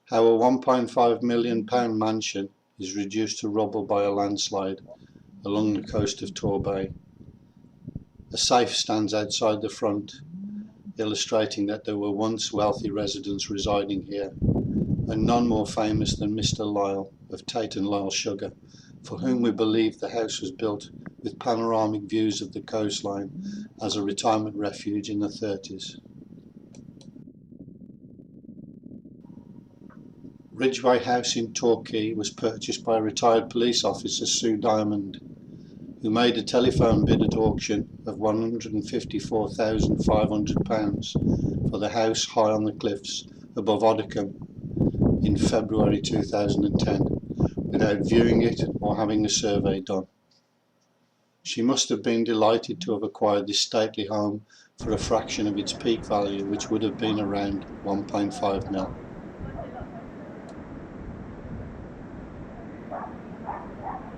How a £1.5 million mansion is reduced to rubble by a landslide along the coast of Torbay. A safe stands outside the front, illustrating that there were once wealthy residents residing here, and none more famous than Mr. Lyle of Tate Lyle Sugar, for whom we believe the house was built with panoramic views of the coastline as a retirement refuge in the 30s. Ridgeway House in Torquay was purchased by retired police officer Sue Diamond, who made a telephone bid at auction of £154,500 for the house high on the cliffs above Oddicombe in February 2010, without viewing it or having a survey done. She must have been delighted to have acquired this stately home for a fraction of its peak value, which would have been around 1.5 mil.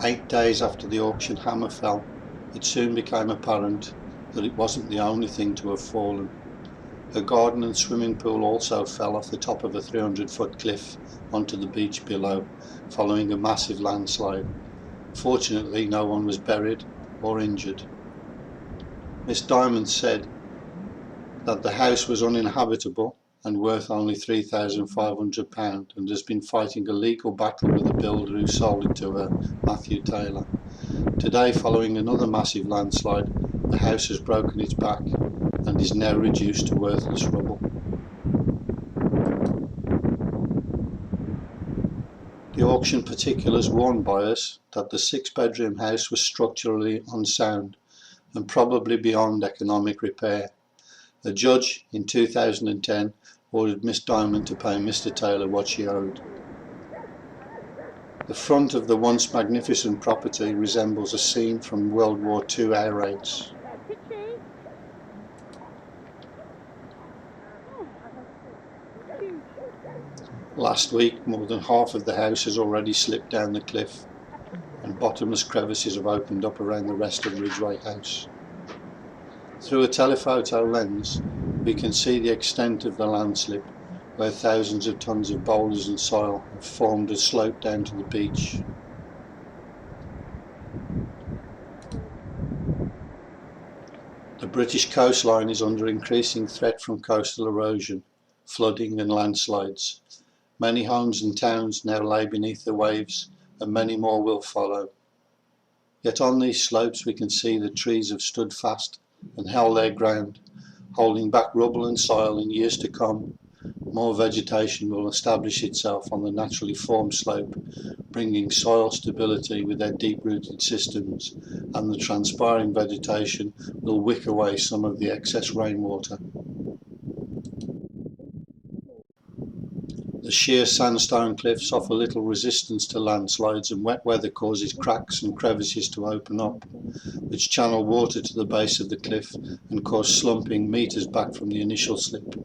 Eight days after the auction hammer fell, it soon became apparent that it wasn't the only thing to have fallen. A garden and swimming pool also fell off the top of a 300-foot cliff onto the beach below, following a massive landslide. Fortunately, no one was buried or injured. Miss Diamond said that the house was uninhabitable and worth only £3,500, and has been fighting a legal battle with the builder who sold it to her, Matthew Taylor. Today, following another massive landslide, the house has broken its back and is now reduced to worthless rubble. The auction particulars warned buyers that the 6-bedroom house was structurally unsound and probably beyond economic repair. A judge in 2010 ordered Miss Diamond to pay Mr. Taylor what she owed. The front of the once magnificent property resembles a scene from World War II air raids. Last week, more than half of the house has already slipped down the cliff, and bottomless crevices have opened up around the rest of Ridgeway House. Through a telephoto lens, we can see the extent of the landslip, where thousands of tons of boulders and soil have formed a slope down to the beach. The British coastline is under increasing threat from coastal erosion, flooding and landslides. Many homes and towns now lie beneath the waves, and many more will follow. Yet on these slopes we can see the trees have stood fast and held their ground, holding back rubble and soil. In years to come, more vegetation will establish itself on the naturally formed slope, bringing soil stability with their deep-rooted systems, and the transpiring vegetation will wick away some of the excess rainwater. The sheer sandstone cliffs offer little resistance to landslides, and wet weather causes cracks and crevices to open up, which channel water to the base of the cliff and cause slumping metres back from the initial slip.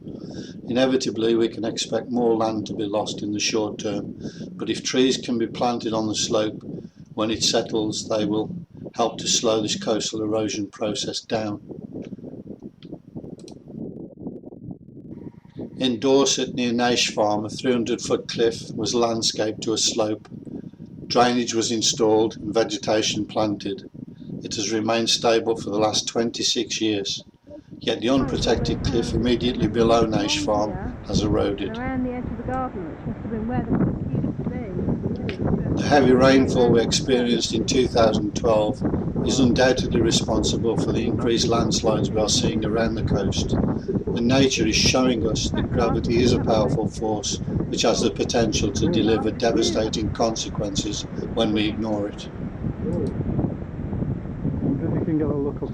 Inevitably, we can expect more land to be lost in the short term, but if trees can be planted on the slope, when it settles, they will help to slow this coastal erosion process down. In Dorset, near Nash Farm, a 300-foot cliff was landscaped to a slope. Drainage was installed and vegetation planted. It has remained stable for the last 26 years, yet the unprotected cliff immediately below Nash Farm has eroded. The heavy rainfall we experienced in 2012 is undoubtedly responsible for the increased landslides we are seeing around the coast, and nature is showing us that gravity is a powerful force which has the potential to deliver devastating consequences when we ignore it.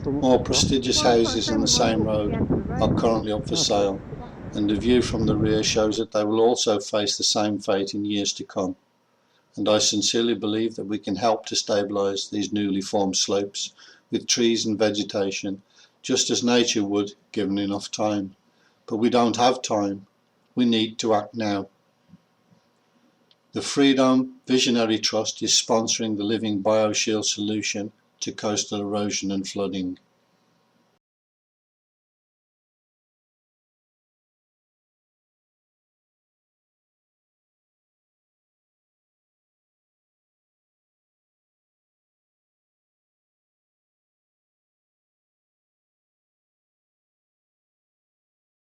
More prestigious houses on the same road are currently up for sale, and the view from the rear shows that they will also face the same fate in years to come. And I sincerely believe that we can help to stabilise these newly formed slopes with trees and vegetation, just as nature would, given enough time. But we don't have time. We need to act now. The Freedom Visionary Trust is sponsoring the Living Bioshield Solution to coastal erosion and flooding.